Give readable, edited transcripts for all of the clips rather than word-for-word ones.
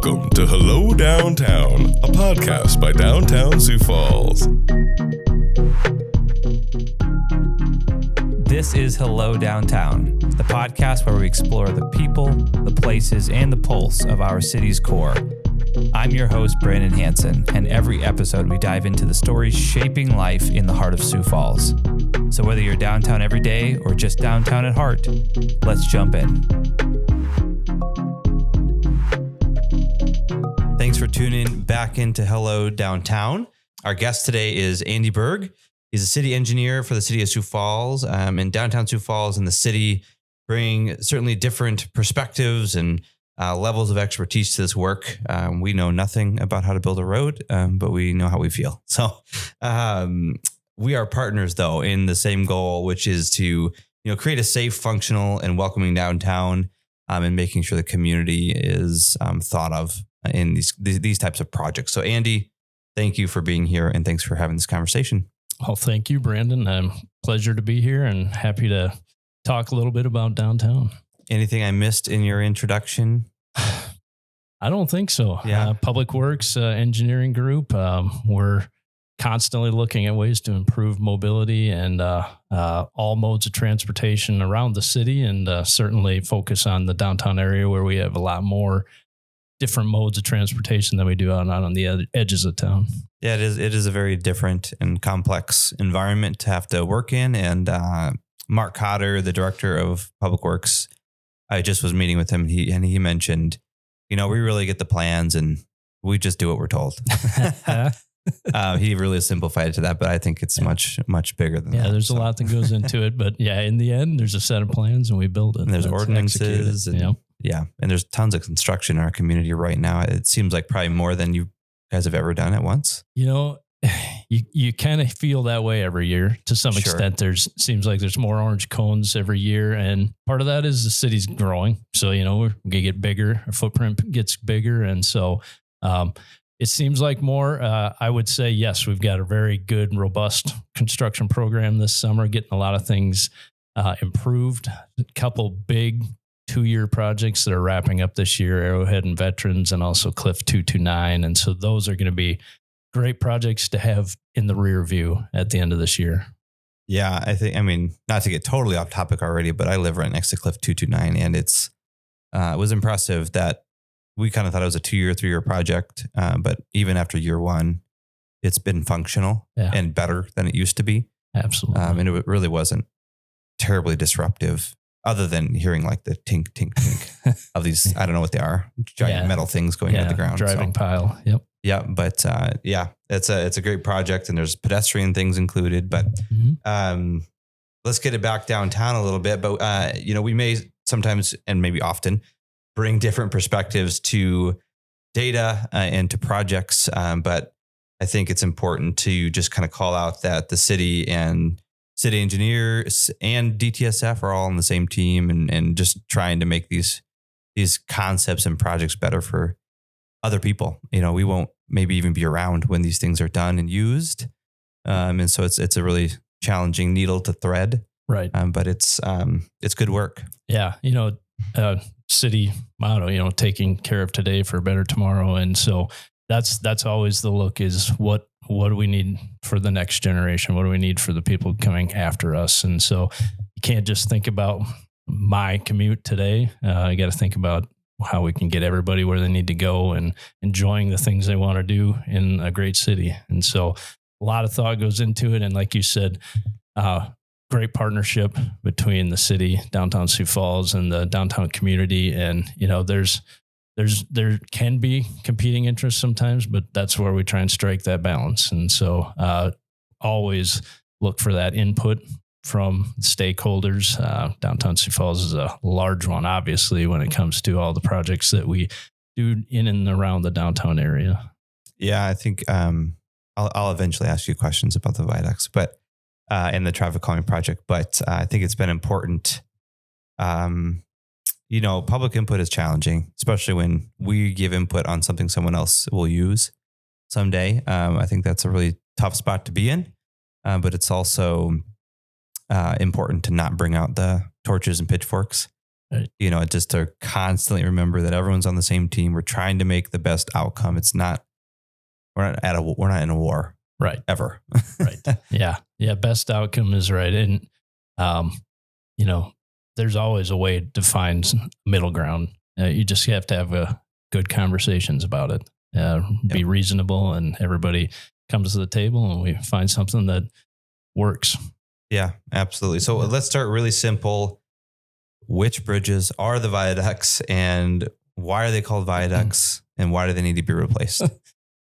Welcome to Hello Downtown, a podcast by Downtown Sioux Falls. This is Hello Downtown, the podcast where we explore the people, the places, and the pulse of our city's core. I'm your host, Brandon Hansen, and every episode we dive into the stories shaping life in the heart of Sioux Falls. So whether you're downtown every day or just downtown at heart, let's jump in. Thanks for tuning back into Hello Downtown. Our guest today is Andy Berg. He's a city engineer for the city of Sioux Falls, and downtown Sioux Falls and the city bring certainly different perspectives and levels of expertise to this work. We know nothing about how to build a road, but we know how we feel. So we are partners, though, in the same goal, which is to create a safe, functional, and welcoming downtown, and making sure the community is thought of in these types of projects. So, Andy, thank you for being here, and thanks for having this conversation. Well, thank you, Brandon. Pleasure to be here and happy to talk a little bit about downtown. Anything I missed in your introduction? I don't think so. Yeah. Public Works Engineering Group. We're constantly looking at ways to improve mobility and all modes of transportation around the city, and certainly focus on the downtown area where we have a lot more different modes of transportation than we do out on the edges of town. Yeah, it is a very different and complex environment to have to work in. And Mark Cotter, the director of Public Works, I just was meeting with him, and he mentioned, we really get the plans and we just do what we're told. He really simplified it to that, but I think it's much bigger than that. Yeah, there's a lot that goes into it, but in the end, there's a set of plans and we build it. And there's ordinances and and there's tons of construction in our community right now. It seems like probably more than you guys have ever done at once. You kind of feel that way every year to some extent. Seems like there's more orange cones every year. And part of that is the city's growing. So, we're going to get bigger. Our footprint gets bigger. And so it seems like more. I would say, yes, we've got a very good, robust construction program this summer, getting a lot of things improved. A couple big 2-year projects that are wrapping up this year, Arrowhead and Veterans, and also Cliff 229. And so those are going to be great projects to have in the rear view at the end of this year. Yeah, not to get totally off topic already, but I live right next to Cliff 229, and it was impressive that we kind of thought it was a 2-year, 3-year project. But even after year one, it's been functional and better than it used to be. Absolutely. And it really wasn't terribly disruptive, other than hearing like the tink, tink, tink of these, I don't know what they are, giant metal things going into the ground. Driving pile. Yep. Yeah. But it's a great project, and there's pedestrian things included, but let's get it back downtown a little bit. But, we may sometimes, and maybe often, bring different perspectives to data and to projects. But I think it's important to just kind of call out that the city and city engineers and DTSF are all on the same team, and just trying to make these concepts and projects better for other people. We won't maybe even be around when these things are done and used. And so it's a really challenging needle to thread. Right. But it's good work. Yeah. City motto, taking care of today for a better tomorrow. And so that's always the look, is what do we need for the next generation? What do we need for the people coming after us? And so you can't just think about my commute today. You got to think about how we can get everybody where they need to go and enjoying the things they want to do in a great city. And so a lot of thought goes into it. And like you said, great partnership between the city, Downtown Sioux Falls, and the downtown community. And, there can be competing interests sometimes, but that's where we try and strike that balance. And so always look for that input from stakeholders. Downtown Sioux Falls is a large one, obviously, when it comes to all the projects that we do in and around the downtown area. Yeah, I think I'll eventually ask you questions about the Viaducts, but and the traffic calming project. But I think it's been important. Public input is challenging, especially when we give input on something someone else will use someday. I think that's a really tough spot to be in, but it's also important to not bring out the torches and pitchforks Right. Just to constantly remember that everyone's on the same team. We're trying to make the best outcome. We're not in a war. Right. Ever. Right. Yeah. Yeah. Best outcome is right. And, there's always a way to find middle ground. You just have to have good conversations about it. Be reasonable, and everybody comes to the table and we find something that works. Yeah, absolutely. So let's start really simple. Which bridges are the viaducts, and why are they called viaducts, and why do they need to be replaced?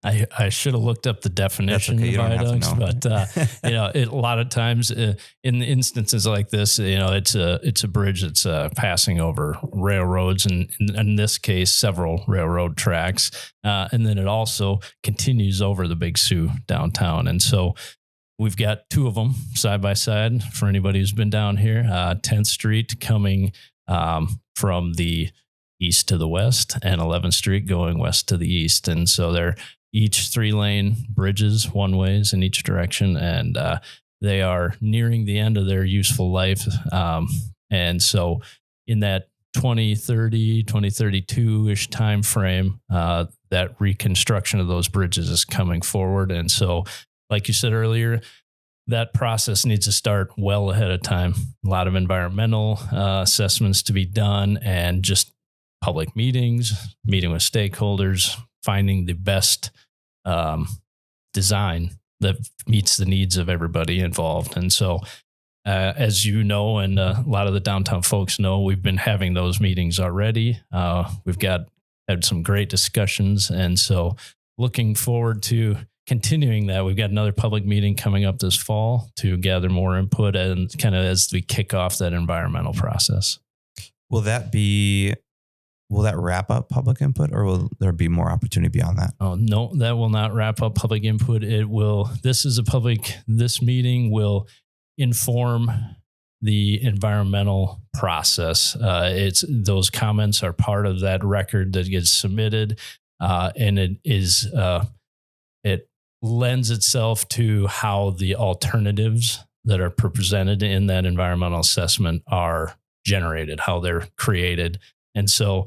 I should have looked up the definition of viaducts, but a lot of times in instances like this, it's a bridge that's passing over railroads, and in this case, several railroad tracks, and then it also continues over the Big Sioux downtown, and so we've got two of them side by side for anybody who's been down here. 10th Street coming from the east to the west, and 11th Street going west to the east, and so they're each 3-lane bridges, one ways in each direction. And they are nearing the end of their useful life. And so in that 2030, 2032-ish time frame, that reconstruction of those bridges is coming forward. And so, like you said earlier, that process needs to start well ahead of time. A lot of environmental assessments to be done, and just public meetings, meeting with stakeholders, finding the best design that meets the needs of everybody involved. And so, as you know, and a lot of the downtown folks know, we've been having those meetings already. We've had some great discussions. And so looking forward to continuing that. We've got another public meeting coming up this fall to gather more input, and kind of as we kick off that environmental process. Will that wrap up public input, or will there be more opportunity beyond that? Oh, no, that will not wrap up public input. This meeting will inform the environmental process. Those comments are part of that record that gets submitted. And it lends itself to how the alternatives that are presented in that environmental assessment are generated, how they're created. And so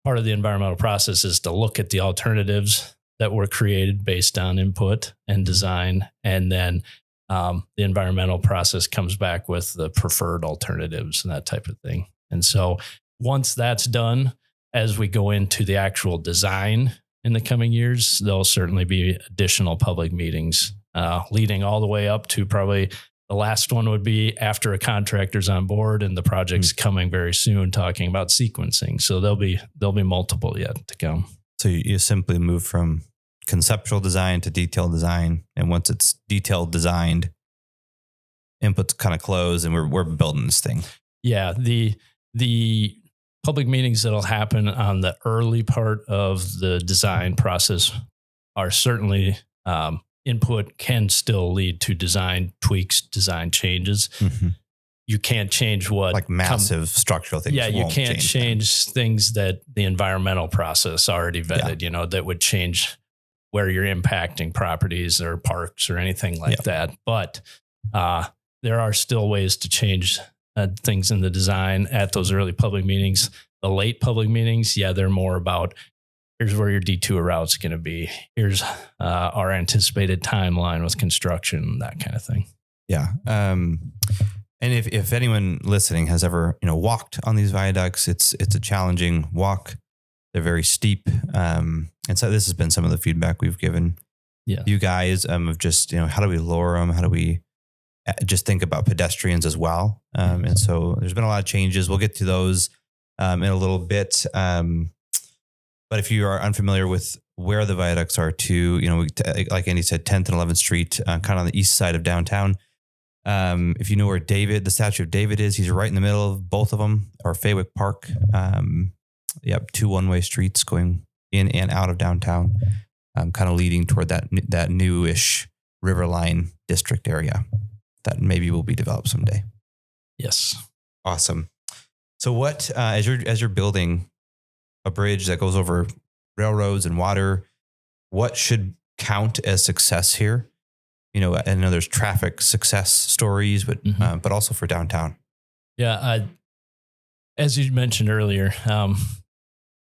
part of the environmental process is to look at the alternatives that were created based on input and design. And then the environmental process comes back with the preferred alternatives and that type of thing. And so once that's done, as we go into the actual design in the coming years, there'll certainly be additional public meetings leading all the way up to probably the last one would be after a contractor's on board and the project's coming very soon, talking about sequencing. So there'll be multiple yet to come. So you simply move from conceptual design to detailed design. And once it's detailed designed, inputs kind of close, and we're building this thing. Yeah. The public meetings that'll happen on the early part of the design process are certainly, input can still lead to design tweaks, design changes. Mm-hmm. You can't change what like massive structural things. Yeah, you can't change things that the environmental process already vetted, that would change where you're impacting properties or parks or anything like that. But there are still ways to change things in the design at those early public meetings. The late public meetings, they're more about, here's where your detour route's going to be. Here's our anticipated timeline with construction, that kind of thing. Yeah. And if anyone listening has ever, walked on these viaducts, it's a challenging walk. They're very steep. And so this has been some of the feedback we've given you guys of just, how do we lower them? How do we just think about pedestrians as well? And so there's been a lot of changes. We'll get to those in a little bit. But if you are unfamiliar with where the viaducts are too, like Andy said, 10th and 11th Street, kind of on the east side of downtown. If you know where the statue of David is, he's right in the middle of both of them, or Faywick Park. Two one-way streets going in and out of downtown, kind of leading toward that newish Riverline district area that maybe will be developed someday. Yes. Awesome. So what, as you're building a bridge that goes over railroads and water, what should count as success here? I know there's traffic success stories, but also for downtown. Yeah. as you mentioned earlier,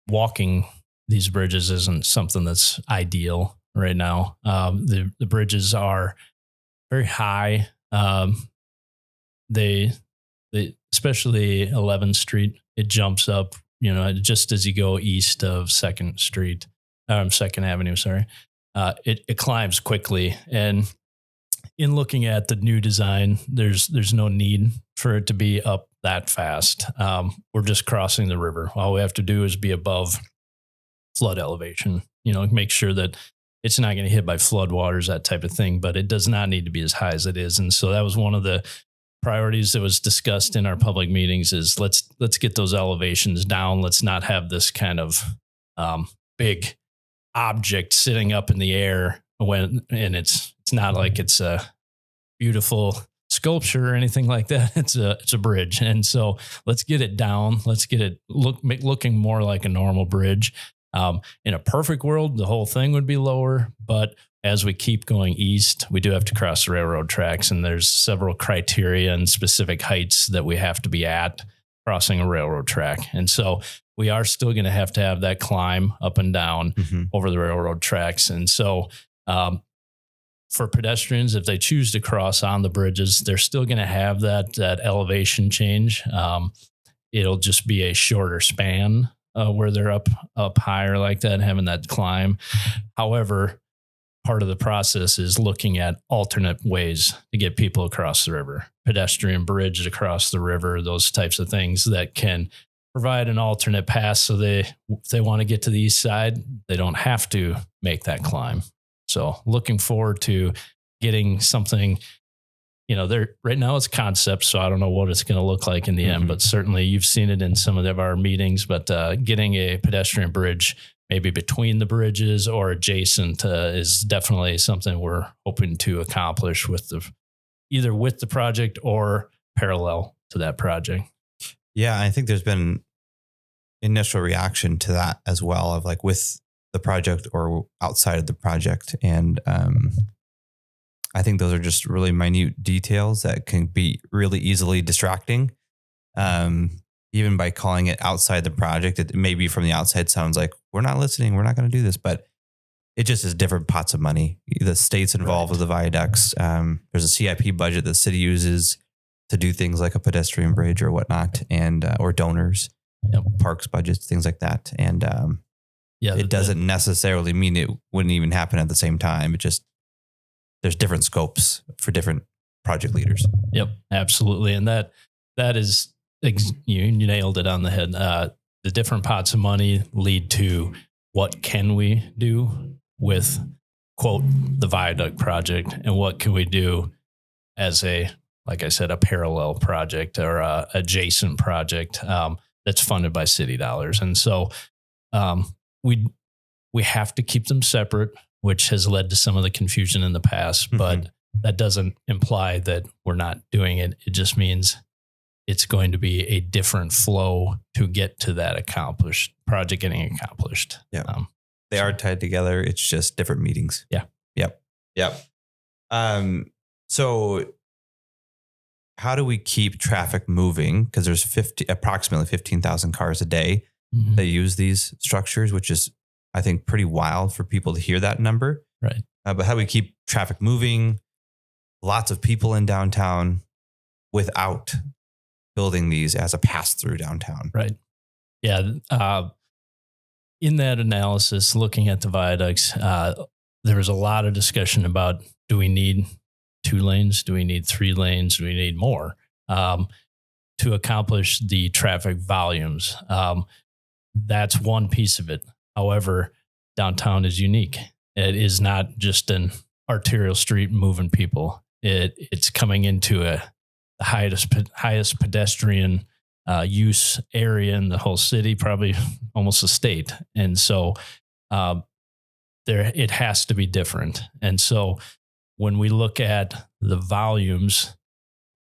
walking these bridges isn't something that's ideal right now. The bridges are very high. They especially 11th Street, it jumps up, just as you go east of 2nd Avenue, sorry. It climbs quickly. And in looking at the new design, there's no need for it to be up that fast. We're just crossing the river. All we have to do is be above flood elevation, make sure that it's not going to hit by flood waters, that type of thing, but it does not need to be as high as it is. And so that was one of the priorities that was discussed in our public meetings is let's get those elevations down. Let's not have this kind of big object sitting up in the air and it's not like it's a beautiful sculpture or anything like that. It's a bridge. And so let's get it down. Let's get it looking more like a normal bridge. In a perfect world, the whole thing would be lower, but as we keep going east, we do have to cross the railroad tracks, and there's several criteria and specific heights that we have to be at crossing a railroad track. And so we are still going to have that climb up and down over the railroad tracks. And so for pedestrians, if they choose to cross on the bridges, they're still going to have that elevation change. It'll just be a shorter span where they're up higher like that, having that climb. However, part of the process is looking at alternate ways to get people across the river, pedestrian bridge across the river, those types of things that can provide an alternate path. So if they want to get to the east side, they don't have to make that climb. So looking forward to getting something, right now it's concept, so I don't know what it's going to look like in the end, but certainly you've seen it in some of our meetings, but getting a pedestrian bridge maybe between the bridges or adjacent is definitely something we're hoping to accomplish either with the project or parallel to that project. Yeah, I think there's been initial reaction to that as well, of like with the project or outside of the project. And I think those are just really minute details that can be really easily distracting. Even by calling it outside the project, it maybe from the outside sounds like we're not listening, we're not going to do this, but it just is different pots of money. The state's involved with the viaducts. There's a CIP budget the city uses to do things like a pedestrian bridge or whatnot, and or donors, parks budgets, things like that. And it doesn't necessarily mean it wouldn't even happen at the same time. It just, there's different scopes for different project leaders. Yep, absolutely. And that is, you nailed it on the head. The different pots of money lead to what can we do with, quote, the viaduct project, and what can we do as like I said, a parallel project or a adjacent project that's funded by city dollars. And so we have to keep them separate, which has led to some of the confusion in the past, but that doesn't imply that we're not doing it. It just means it's going to be a different flow to get to that project getting accomplished. Yeah. They are tied together. It's just different meetings. Yeah. Yep. So how do we keep traffic moving? Because there's approximately 15,000 cars a day that use these structures, which is, I think, pretty wild for people to hear that number. Right. But how do we keep traffic moving? Lots of people in downtown without building these as a pass through downtown. Right. Yeah. In that analysis, looking at the viaducts, there was a lot of discussion about, do we need 2 lanes? Do we need 3 lanes? Do we need more to accomplish the traffic volumes? That's one piece of it. However, downtown is unique. It is not just an arterial street moving people. It's coming into the highest pedestrian use area in the whole city, probably almost the state. And so it has to be different. And so when we look at the volumes,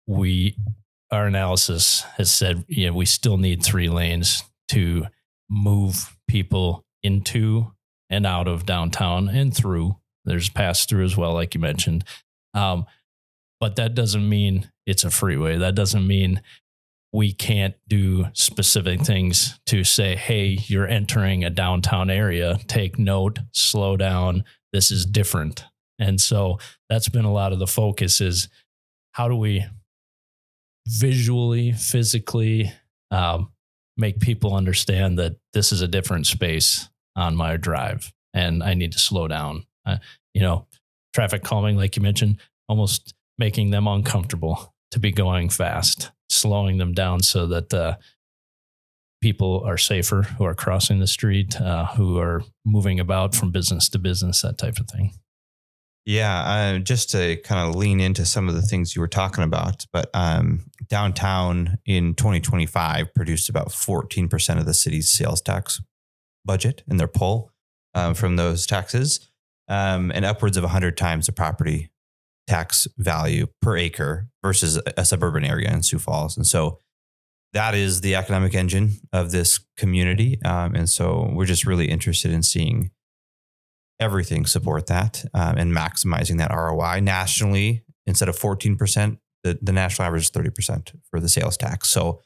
our analysis has said, we still need 3 lanes to move people into and out of downtown and through. There's pass through as well, like you mentioned. But that doesn't mean it's a freeway. That doesn't mean we can't do specific things to say, hey, you're entering a downtown area, take note, slow down, this is different. And so that's been a lot of the focus is how do we visually, physically make people understand that this is a different space on my drive and I need to slow down. Traffic calming, like you mentioned, almost making them uncomfortable to be going fast, slowing them down so that people are safer who are crossing the street, who are moving about from business to business, that type of thing. Yeah, just to kind of lean into some of the things you were talking about, but downtown in 2025 produced about 14% of the city's sales tax budget in their poll from those taxes, and upwards of 100 times the property tax value per acre versus a suburban area in Sioux Falls. And so that is the economic engine of this community. And so we're just really interested in seeing everything support that and maximizing that ROI nationally. Instead of 14%, the national average is 30% for the sales tax. So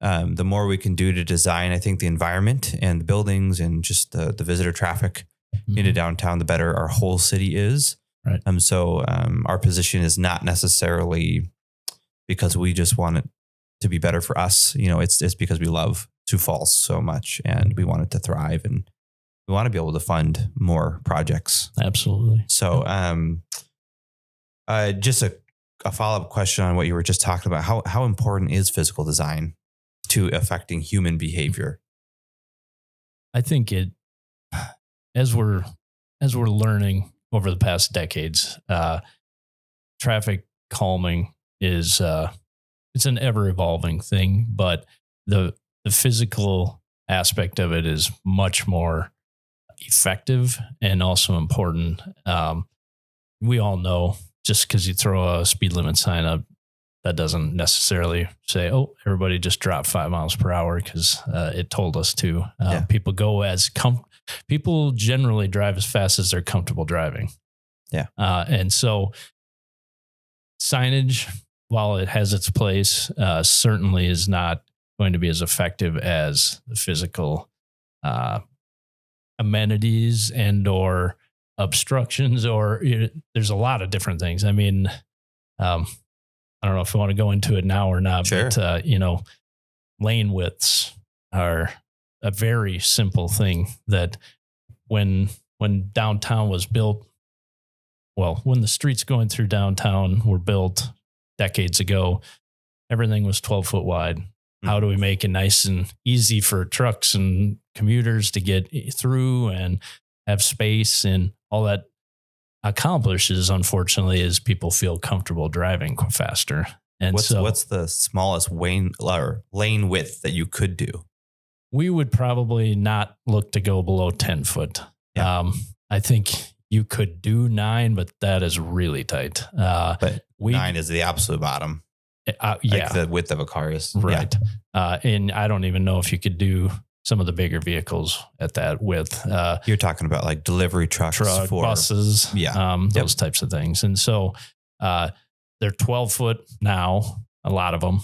the more we can do to design, I think, the environment and the buildings and just the visitor traffic into downtown, the better our whole city is. Right. So our position is not necessarily because we just want it to be better for us. It's because we love Sioux Falls so much and we want it to thrive and we want to be able to fund more projects. Absolutely. So just a follow-up question on what you were just talking about. How important is physical design to affecting human behavior? I think as we're learning over the past decades, traffic calming is it's an ever evolving thing, but the physical aspect of it is much more effective and also important. We all know just because you throw a speed limit sign up, that doesn't necessarily say, oh, everybody just drop 5 miles per hour because it told us to. People go people generally drive as fast as they're comfortable driving. Yeah. And so signage, while it has its place, certainly is not going to be as effective as the physical amenities and or obstructions, or there's a lot of different things. I mean, I don't know if I want to go into it now or not, sure. But lane widths are a very simple thing that when downtown was built, when the streets going through downtown were built decades ago, everything was 12 foot wide. How do we make it nice and easy for trucks and commuters to get through and have space, and all that accomplishes, unfortunately, is people feel comfortable driving faster. And what's the smallest lane width that you could do? We would probably not look to go below 10 foot. Yeah. I think you could do 9, but that is really tight. But 9 is the absolute bottom. Yeah. Like the width of a car is. Right. Yeah. And I don't even know if you could do some of the bigger vehicles at that width. You're talking about like delivery trucks for buses, those types of things. And so they're 12 foot now, a lot of them.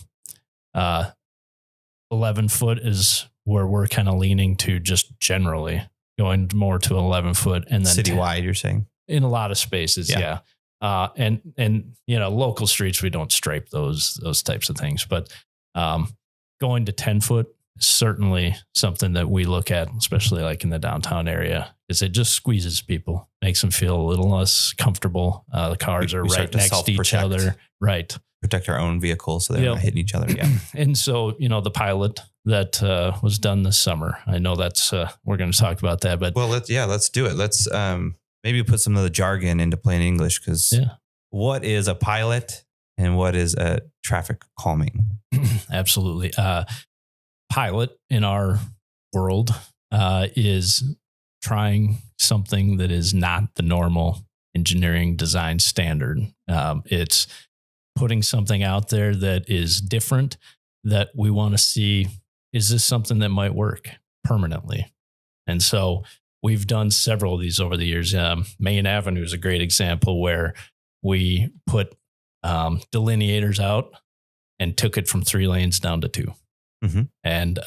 11 foot is where we're kind of leaning to, just generally going more to 11 foot. And then citywide, you're saying? In a lot of spaces, yeah. And local streets, we don't stripe those types of things. But going to 10 foot is certainly something that we look at, especially like in the downtown area, is it just squeezes people, makes them feel a little less comfortable. The cars are right next to each other. Right. Protect our own vehicles so they're not hitting each other. Yeah. And so, the pilot that was done this summer, I know that's, we're going to talk about that, but let's do it. Let's maybe put some of the jargon into plain English, because what is a pilot and what is a traffic calming? Absolutely. Pilot in our world is trying something that is not the normal engineering design standard. It's putting something out there that is different, that we want to see, is this something that might work permanently? And so we've done several of these over the years. Main Avenue is a great example where we put delineators out and took it from 3 lanes down to 2. Mm-hmm. And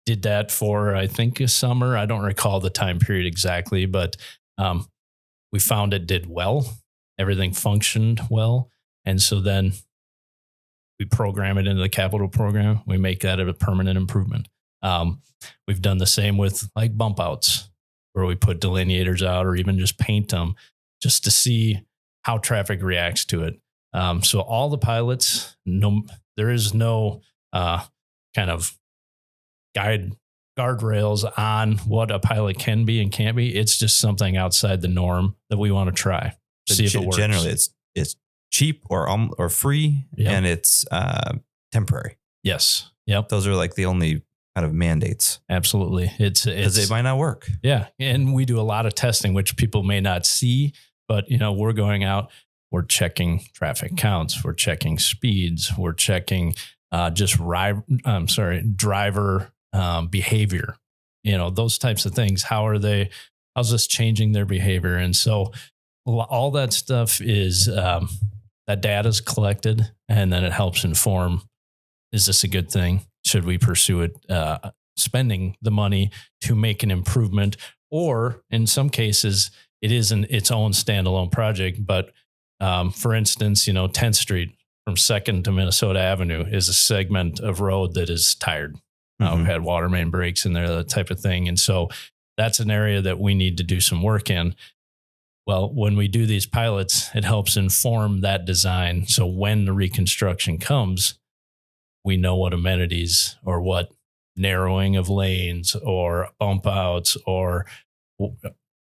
did that for, I think, a summer. I don't recall the time period exactly, but we found it did well. Everything functioned well. And so then we program it into the capital program. We make that a permanent improvement. We've done the same with like bump outs, where we put delineators out or even just paint them just to see how traffic reacts to it. So all the pilots, there is no kind of guardrails on what a pilot can be and can't be. It's just something outside the norm that we want to try. See if it works. Generally, it's cheap or free, and it's temporary. Yes. Yep. Those are like the only kind of mandates. Absolutely. It's because it might not work. Yeah. And we do a lot of testing, which people may not see, but we're going out, we're checking traffic counts, we're checking speeds, we're checking driver behavior, those types of things. How's this changing their behavior? And so all that stuff is that data is collected, and then it helps inform, is this a good thing? Should we pursue it, spending the money to make an improvement? Or in some cases, it isn't its own standalone project. But for instance, 10th Street from 2nd to Minnesota Avenue is a segment of road that is tired. Mm-hmm. We've had water main breaks in there, that type of thing. And so that's an area that we need to do some work in. Well, when we do these pilots, it helps inform that design. So when the reconstruction comes, we know what amenities or what narrowing of lanes or bump outs or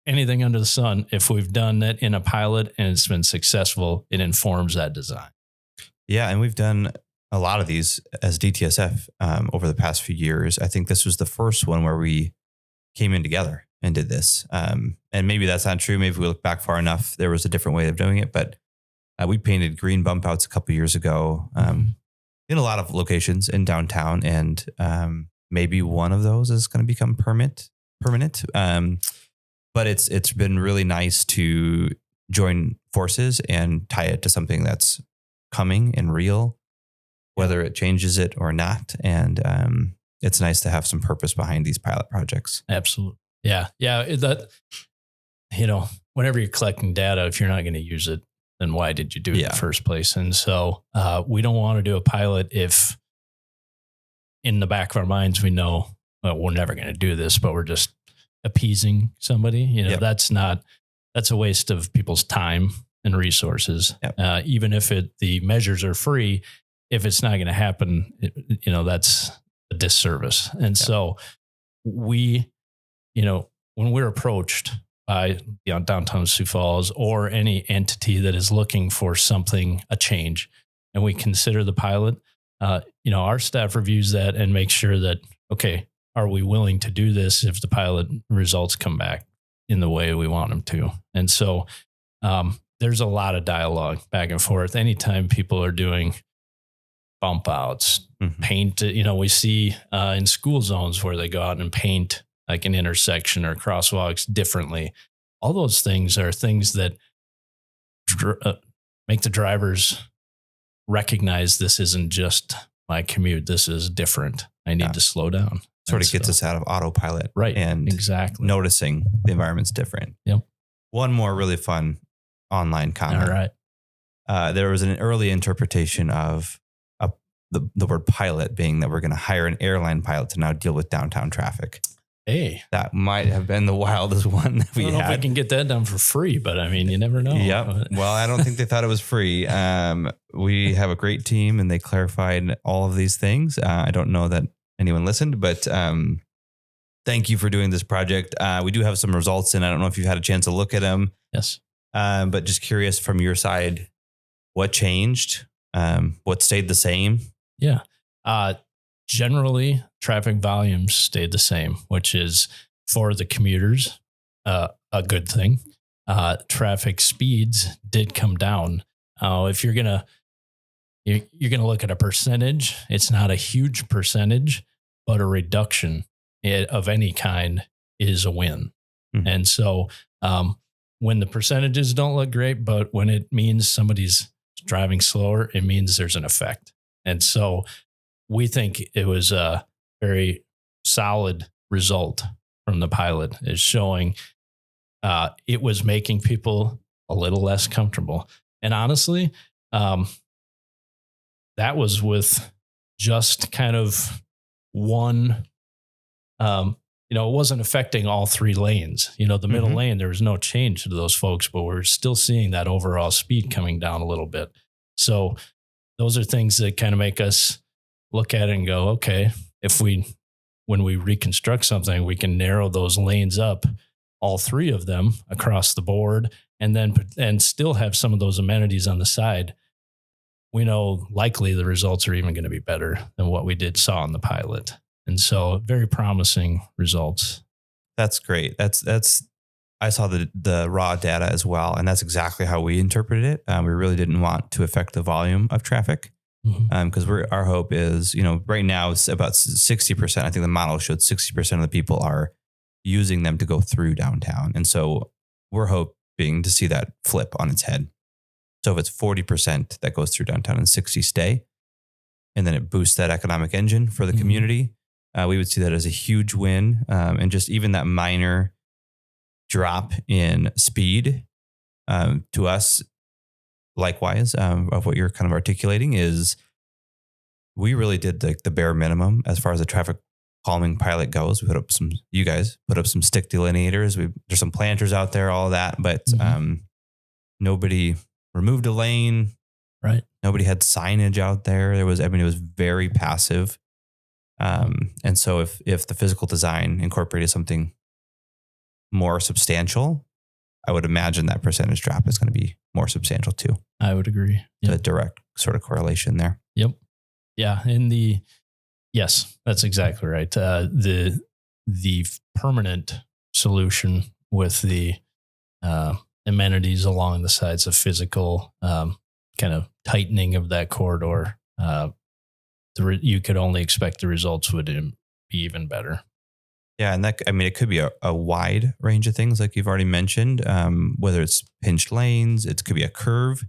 anything under the sun. If we've done that in a pilot and it's been successful, it informs that design. Yeah. And we've done a lot of these as DTSF over the past few years. I think this was the first one where we came in together and did this. And maybe that's not true. Maybe if we look back far enough, there was a different way of doing it. But we painted green bump outs a couple of years ago in a lot of locations in downtown. And maybe one of those is going to become permanent. But it's been really nice to join forces and tie it to something that's coming and real, whether it changes it or not. And it's nice to have some purpose behind these pilot projects. Absolutely. Yeah. Yeah. That, whenever you're collecting data, if you're not going to use it, then why did you do it in the first place? And so we don't want to do a pilot if in the back of our minds, we know, well, we're never going to do this, but we're just appeasing somebody. That's a waste of people's time and resources. Yep. Even if the measures are free, if it's not going to happen, that's a disservice. And so we, when we're approached by Downtown Sioux Falls or any entity that is looking for something, a change, and we consider the pilot, our staff reviews that and makes sure that, okay, are we willing to do this if the pilot results come back in the way we want them to? And so there's a lot of dialogue back and forth. Anytime people are doing bump outs, paint, we see in school zones where they go out and paint like an intersection or crosswalks differently. All those things are things that make the drivers recognize this isn't just my commute. This is different. I need to slow down. Sort of gets us out of autopilot. Right. And exactly noticing the environment's different. Yep. One more really fun online comment. All right. There was an early interpretation of the word pilot being that we're going to hire an airline pilot to now deal with downtown traffic. Hey, that might have been the wildest one that we had. I don't know if we can get that done for free, but I mean, you never know. Yep. Well, I don't think they thought it was free. We have a great team and they clarified all of these things. I don't know that anyone listened, but thank you for doing this project. We do have some results and I don't know if you've had a chance to look at them. Yes. But just curious from your side, what changed? What stayed the same? Yeah. Generally, traffic volumes stayed the same, which is for the commuters a good thing. Traffic speeds did come down. If you're gonna look at a percentage, it's not a huge percentage, but a reduction of any kind is a win. Mm-hmm. And so when the percentages don't look great, but when it means somebody's driving slower, it means there's an effect. And so we think it was a very solid result from the pilot, is showing it was making people a little less comfortable. And honestly, that was with just kind of one, it wasn't affecting all 3 lanes. The middle lane, there was no change to those folks, but we're still seeing that overall speed coming down a little bit. So those are things that kind of make us look at it and go, okay, when we reconstruct something, we can narrow those lanes up, all 3 of them across the board, and still have some of those amenities on the side. We know likely the results are even going to be better than what we saw in the pilot. And so very promising results. That's great. I saw the raw data as well, and that's exactly how we interpreted it. We really didn't want to affect the volume of traffic, because our hope is, right now it's about 60%. I think the model showed 60% of the people are using them to go through downtown. And so we're hoping to see that flip on its head. So if it's 40% that goes through downtown and 60 stay, and then it boosts that economic engine for the community, we would see that as a huge win. And just even that minor drop in speed to us, likewise, of what you're kind of articulating, is we really did the bare minimum as far as the traffic calming pilot goes. You guys put up some stick delineators. There's some planters out there, all of that, but nobody removed a lane. Right. Nobody had signage out there. It was very passive. And so if the physical design incorporated something more substantial, I would imagine that percentage drop is going to be more substantial too. I would agree. Yep. A direct sort of correlation there. Yep. Yeah. Yes, that's exactly right. The permanent solution with the amenities along the sides of physical kind of tightening of that corridor, you could only expect the results would be even better. Yeah. And it could be a wide range of things, like you've already mentioned, whether it's pinched lanes, it could be a curve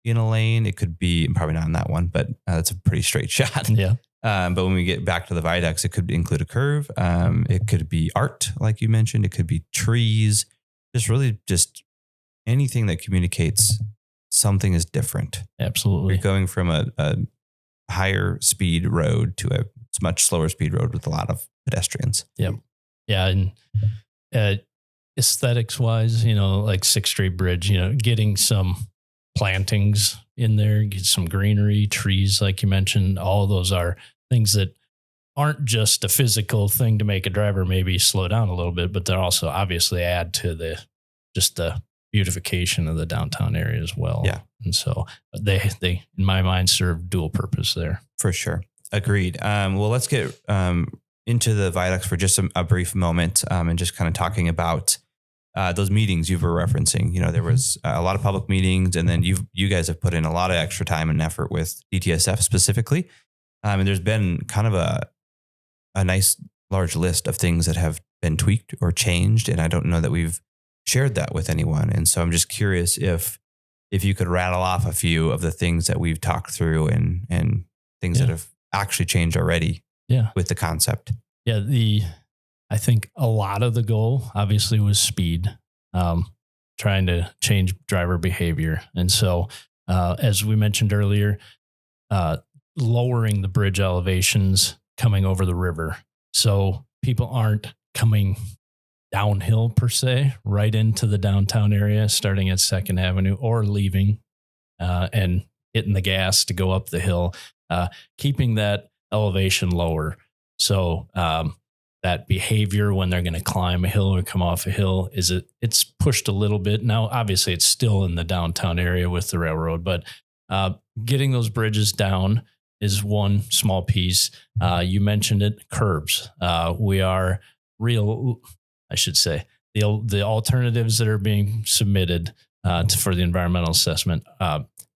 in a lane. It could be, probably not in that one, but that's a pretty straight shot. Yeah. But when we get back to the viaducts, it could include a curve. It could be art, like you mentioned. It could be trees, just anything that communicates something is different. Absolutely. You're going from a higher speed road to a much slower speed road with a lot of pedestrians. Yep. Yeah. And aesthetics wise, like 6th Street Bridge, getting some plantings in there, get some greenery, trees, like you mentioned. All of those are things that aren't just a physical thing to make a driver maybe slow down a little bit, but they're also obviously add to the beautification of the downtown area as well. Yeah. And so they in my mind serve dual purpose there. For sure. Agreed. Well, let's get into the viaducts for just a brief moment, and just kind of talking about those meetings you were referencing. There was a lot of public meetings, and then you guys have put in a lot of extra time and effort with DTSF specifically. And there's been kind of a nice large list of things that have been tweaked or changed. And I don't know that we've shared that with anyone. And so I'm just curious if you could rattle off a few of the things that we've talked through and things that have actually changed already with the concept. Yeah. I think a lot of the goal obviously was speed, trying to change driver behavior. And so, as we mentioned earlier, lowering the bridge elevations coming over the river. So people aren't coming downhill per se, right into the downtown area, starting at 2nd Avenue or leaving and hitting the gas to go up the hill, keeping that elevation lower. So that behavior when they're going to climb a hill or come off a hill, it's pushed a little bit. Now, obviously, it's still in the downtown area with the railroad, but getting those bridges down is one small piece. You mentioned it, curbs. The alternatives that are being submitted for the environmental assessment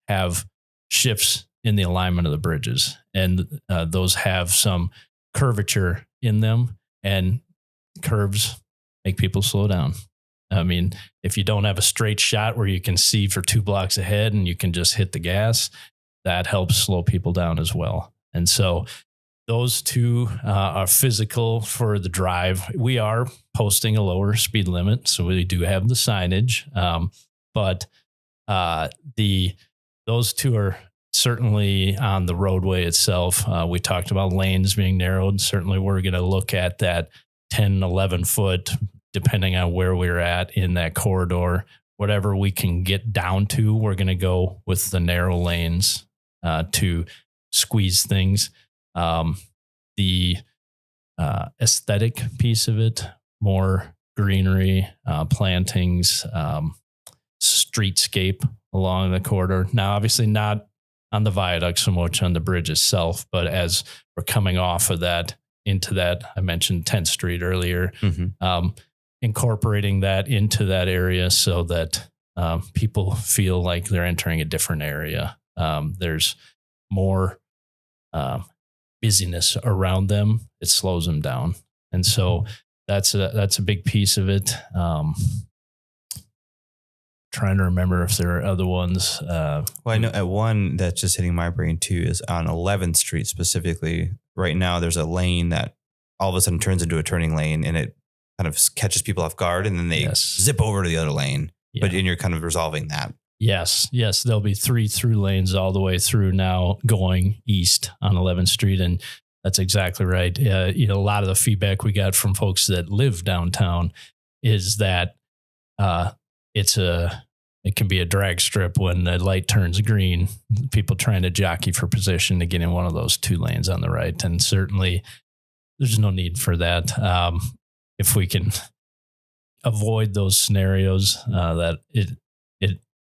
have shifts in the alignment of the bridges, and those have some curvature in them, and curves make people slow down. I mean, if you don't have a straight shot where you can see for 2 blocks ahead and you can just hit the gas, that helps slow people down as well. And so those two are physical for the drive. We are posting a lower speed limit, so we do have the signage. But those two are certainly on the roadway itself. We talked about lanes being narrowed. Certainly, we're going to look at that 10, 11 foot, depending on where we're at in that corridor. Whatever we can get down to, we're going to go with the narrow lanes to squeeze things. The aesthetic piece of it, more greenery, plantings, streetscape along the corridor. Now, obviously not on the viaduct so much on the bridge itself, but as we're coming off of that into that, I mentioned 10th Street earlier, incorporating that into that area so that people feel like they're entering a different area. There's more busyness around them. It slows them down. And so that's a big piece of it. Trying to remember if there are other ones. Well, I know at one that's just hitting my brain too is on 11th Street specifically. Right now, there's a lane that all of a sudden turns into a turning lane, and it kind of catches people off guard, and then they zip over to the other lane. Yeah. But you're kind of resolving that. Yes. There'll be 3 through lanes all the way through now going east on 11th Street. And that's exactly right. A lot of the feedback we got from folks that live downtown is that it can be a drag strip when the light turns green, people trying to jockey for position to get in one of those 2 lanes on the right. And certainly there's no need for that. If we can avoid those scenarios, that it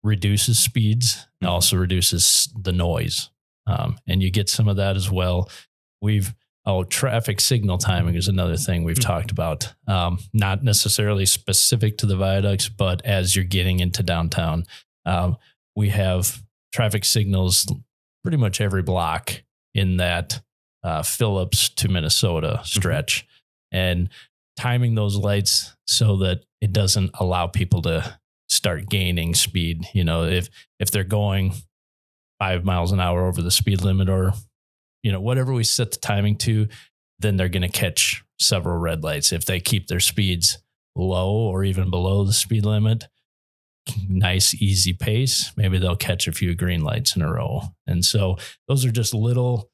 reduces speeds and also reduces the noise. And you get some of that as well. Traffic signal timing is another thing we've talked about. Not necessarily specific to the viaducts, but as you're getting into downtown, we have traffic signals pretty much every block in that Phillips to Minnesota stretch, and timing those lights so that it doesn't allow people to start gaining speed. If they're going 5 miles an hour over the speed limit, or whatever we set the timing to, then they're going to catch several red lights. If they keep their speeds low or even below the speed limit, nice, easy pace, maybe they'll catch a few green lights in a row. And so those are just little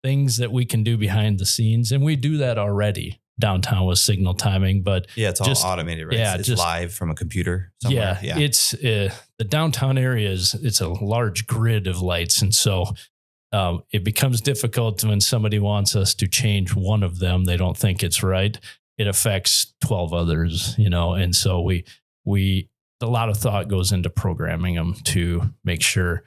things that we can do behind the scenes. And we do that already downtown with signal timing, but it's all automated, right? Yeah, it's live from a computer somewhere. Yeah. It's the downtown area it's a large grid of lights. And so it becomes difficult when somebody wants us to change one of them. They don't think it's right. It affects 12 others, and so we a lot of thought goes into programming them to make sure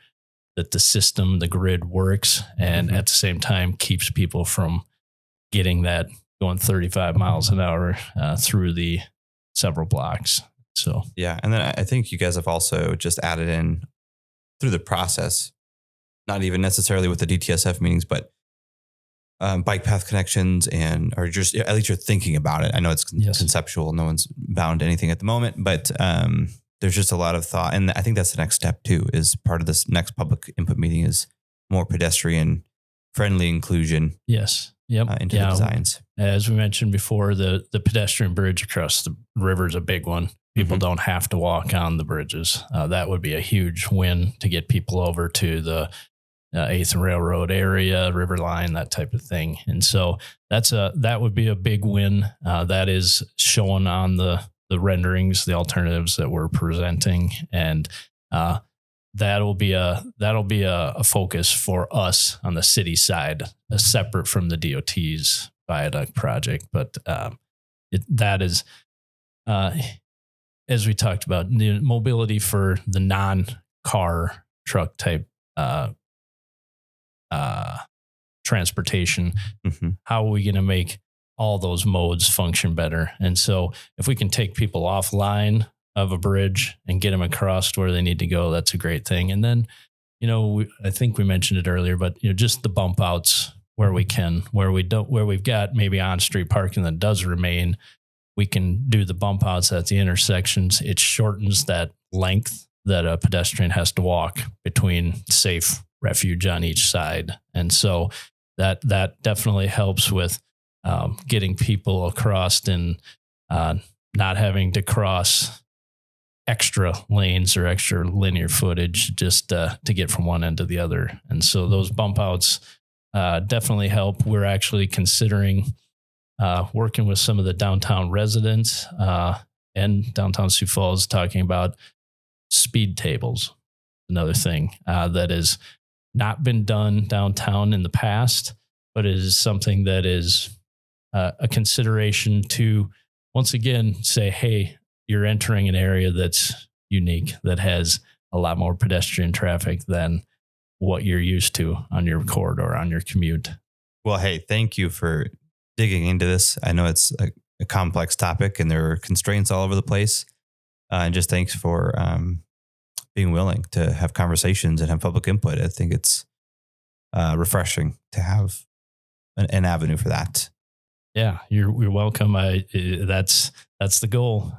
that the system, the grid works, and at the same time keeps people from getting that going 35 miles an hour through the several blocks. So, yeah. And then I think you guys have also just added in through the process, not even necessarily with the DTSF meetings, but bike path connections or just at least you're thinking about it. I know it's conceptual. No one's bound to anything at the moment, but there's just a lot of thought. And I think that's the next step too, is part of this next public input meeting is more pedestrian friendly inclusion. Yes. Yep. Into the designs. As we mentioned before, the pedestrian bridge across the river is a big one. People don't have to walk on the bridges. That would be a huge win to get people over to the 8th Railroad area, River Line, that type of thing. And so that would be a big win. That is shown on the renderings, the alternatives that we're presenting. And that'll be a focus for us on the city side, separate from the DOT's viaduct project. But that is, as we talked about, the mobility for the non-car truck type transportation. How are we going to make all those modes function better? And so if we can take people offline of a bridge and get them across to where they need to go, that's a great thing. And then, I think we mentioned it earlier, but just the bump outs where we can, where we've got maybe on-street parking that does remain, we can do the bump outs at the intersections. It shortens that length that a pedestrian has to walk between safe refuge on each side. And so that definitely helps with getting people across and not having to cross extra lanes or extra linear footage just to get from one end to the other. And so those bump outs definitely help. We're actually considering working with some of the downtown residents and Downtown Sioux Falls, talking about speed tables. Another thing that has not been done downtown in the past, but it is something that is a consideration to, once again, say, hey, you're entering an area that's unique, that has a lot more pedestrian traffic than what you're used to on your corridor, on your commute. Well, hey, thank you for digging into this. I know it's a complex topic and there are constraints all over the place. And just thanks for being willing to have conversations and have public input. I think it's refreshing to have an avenue for that. Yeah, you're welcome. That's the goal.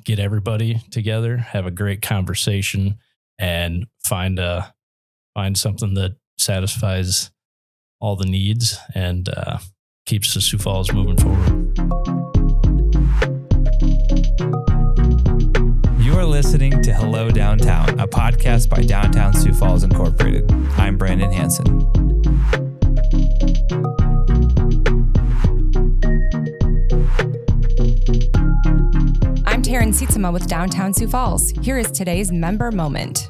Get everybody together, have a great conversation, and find something that satisfies all the needs and keeps the Sioux Falls moving forward. You are listening to Hello Downtown, a podcast by Downtown Sioux Falls Incorporated. I'm Brandon Hansen. I'm Taryn Sietsema with Downtown Sioux Falls. Here is today's member moment.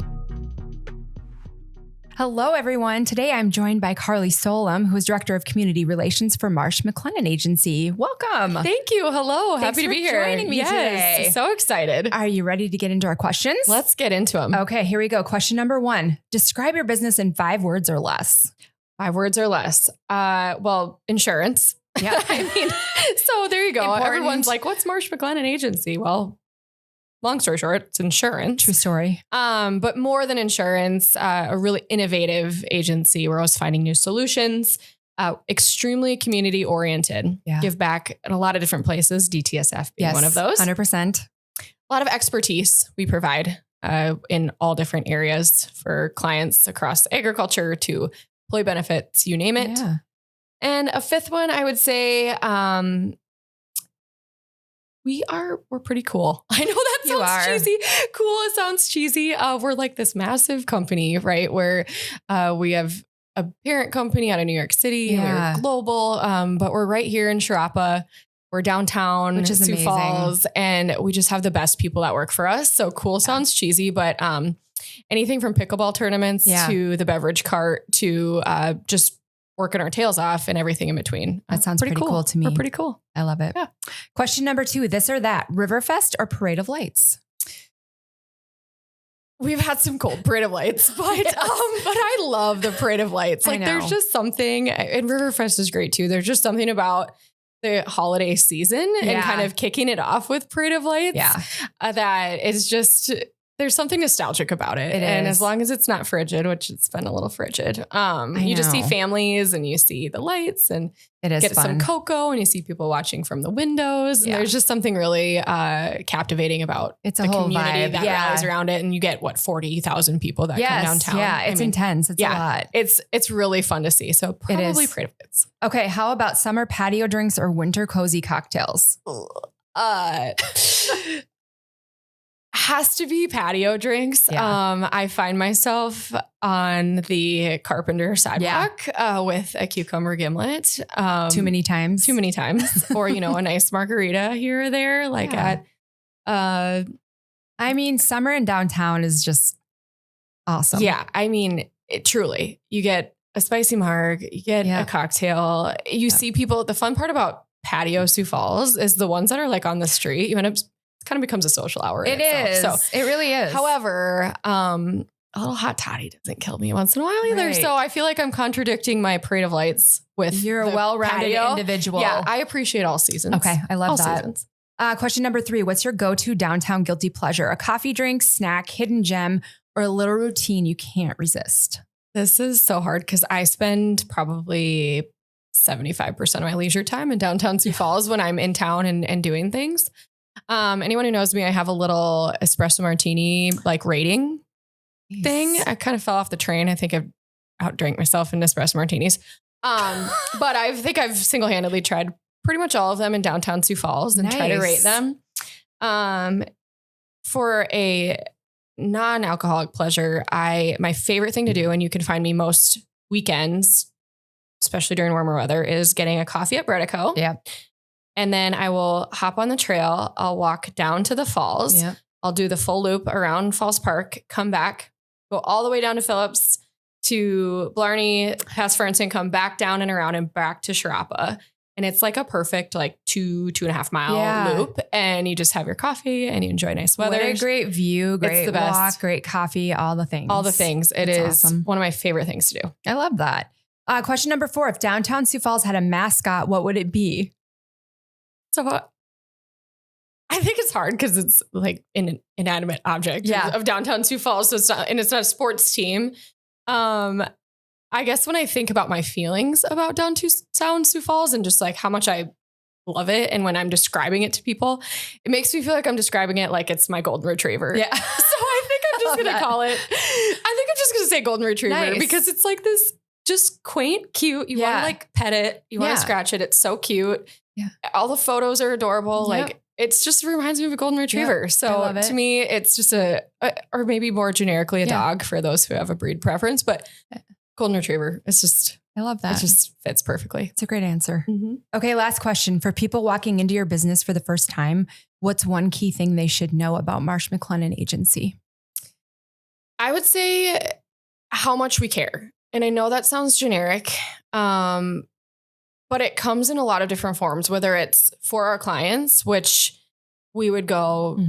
Hello, everyone. Today I'm joined by Carly Solem, who is Director of Community Relations for Marsh McLennan Agency. Welcome. Thank you. Hello. Thanks Happy to for be here. joining me today. So excited. Are you ready to get into our questions? Let's get into them. Okay, here we go. Question number 1. Describe your business in 5 words or less. 5 words or less. Well, insurance. Yeah. I mean, so there you go. Important. Everyone's like, what's Marsh McLennan Agency? Well, long story short, it's insurance. True story. But more than insurance, a really innovative agency. We're always finding new solutions, extremely community oriented, give back in a lot of different places, DTSF being one of those. 100%. A lot of expertise we provide in all different areas for clients across agriculture to employee benefits, you name it. Yeah. And a 5th one, I would say, we're pretty cool. I know that sounds cheesy. Cool. It sounds cheesy. We're like this massive company, right? Where we have a parent company out of New York City. Yeah. We're global, but we're right here in Sharapa. We're downtown, which is Sioux amazing. Falls, and we just have the best people that work for us. So cool sounds cheesy, but anything from pickleball tournaments to the beverage cart to just working our tails off and everything in between. That sounds pretty cool to me. We're pretty cool. I love it. Yeah. Question number 2, this or that, Riverfest or Parade of Lights? We've had some cold Parade of Lights, but I love the Parade of Lights. Like there's just something, and Riverfest is great too. There's just something about the holiday season and kind of kicking it off with Parade of Lights. That is just, there's something nostalgic about it. And as long as it's not frigid, which it's been a little frigid, you just see families and you see the lights and get some cocoa and you see people watching from the windows. And there's just something really captivating about the whole community vibe that rallies around it. And you get 40,000 people that come downtown. Yeah, it's intense. It's a lot. It's really fun to see. So probably Parade of Lights. Okay, how about summer patio drinks or winter cozy cocktails? Has to be patio drinks. Yeah. I find myself on the Carpenter sidewalk with a cucumber gimlet. Too many times. Or, a nice margarita here or there. I mean, summer in downtown is just awesome. Yeah. I mean, truly, you get a spicy marg, you get a cocktail. You see people. The fun part about patio Sioux Falls is the ones that are like on the street. You end up kind of becomes a social hour. It is. So it really is. However, a little hot toddy doesn't kill me once in a while either. Right. So I feel like I'm contradicting my Parade of Lights with you're a well-rounded individual. Yeah, I appreciate all seasons. Okay, I love all that. Seasons. Question number 3, what's your go-to downtown guilty pleasure? A coffee drink, snack, hidden gem, or a little routine you can't resist? This is so hard because I spend probably 75% of my leisure time in downtown Sioux Falls when I'm in town and doing things. Anyone who knows me, I have a little espresso martini rating thing. I kind of fell off the train. I think I've outdrank myself in espresso martinis. But I think I've single-handedly tried pretty much all of them in downtown Sioux Falls and try to rate them. For a non-alcoholic pleasure, my favorite thing to do, and you can find me most weekends, especially during warmer weather, is getting a coffee at Bread & Co. Yeah. And then I will hop on the trail. I'll walk down to the falls. Yeah. I'll do the full loop around Falls Park, come back, go all the way down to Phillips, to Blarney, past Ferguson, come back down and around and back to Sharapa. And it's like a perfect 2.5 mile loop. And you just have your coffee and you enjoy nice weather. What a great view, great the best. walk, great coffee, all the things. All the things. It is awesome. One of my favorite things to do. I love that. Question number 4. If downtown Sioux Falls had a mascot, what would it be? So I think it's hard because it's like an inanimate object of downtown Sioux Falls. So it's not a sports team. I guess when I think about my feelings about downtown Sioux Falls and just like how much I love it, and when I'm describing it to people, it makes me feel like I'm describing it like it's my golden retriever. Yeah. So I think I'm just going to call it, I think I'm just going to say golden retriever because it's like this just quaint, cute. You want to like pet it. You want to scratch it. It's so cute. Yeah. All the photos are adorable. Yep. Like it's just reminds me of a golden retriever. Yep. So to me, it's just or maybe more generically a dog for those who have a breed preference, but golden retriever. It's just, I love that. It just fits perfectly. It's a great answer. Mm-hmm. Okay. Last question. For people walking into your business for the first time, what's one key thing they should know about Marsh McLennan Agency? I would say how much we care. And I know that sounds generic, but it comes in a lot of different forms, whether it's for our clients, which we would go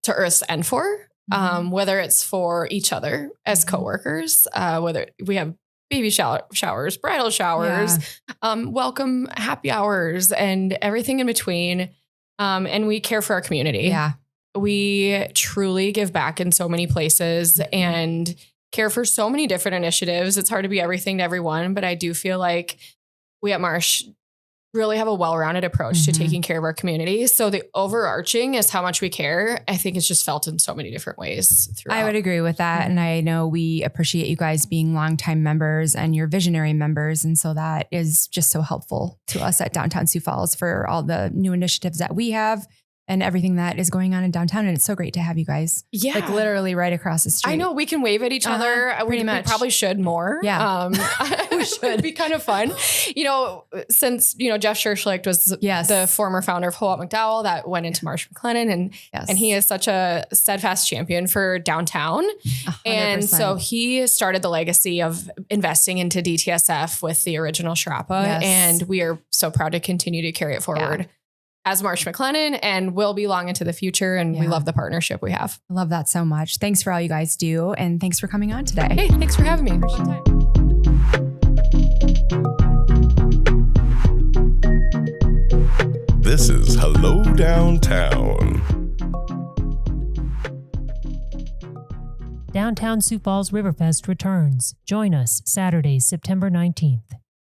to earth's end for, whether it's for each other as coworkers, whether we have baby showers, bridal showers, welcome happy hours, and everything in between. And we care for our community. Yeah. We truly give back in so many places and care for so many different initiatives. It's hard to be everything to everyone, but I do feel like we at Marsh really have a well-rounded approach to taking care of our community. So the overarching is how much we care. I think it's just felt in so many different ways throughout. I would agree with that. And I know we appreciate you guys being longtime members and your visionary members. And so that is just so helpful to us at Downtown Sioux Falls for all the new initiatives that we have and everything that is going on in downtown. And it's so great to have you guys. Yeah. Like literally right across the street. I know we can wave at each other. We probably should more. Yeah. We should. It'd be kind of fun. Since, Jeff Scherschlicht was the former founder of Holt McDowell that went into Marsh McLennan and he is such a steadfast champion for downtown. 100%. And so he started the legacy of investing into DTSF with the original Sharapa. And we are so proud to continue to carry it forward as Marsh McLennan, and will be long into the future. And we love the partnership we have. I love that so much. Thanks for all you guys do. And thanks for coming on today. Hey, thanks for having me. Fun time. This is Hello Downtown. Downtown Sioux Falls Riverfest returns. Join us Saturday, September 19th.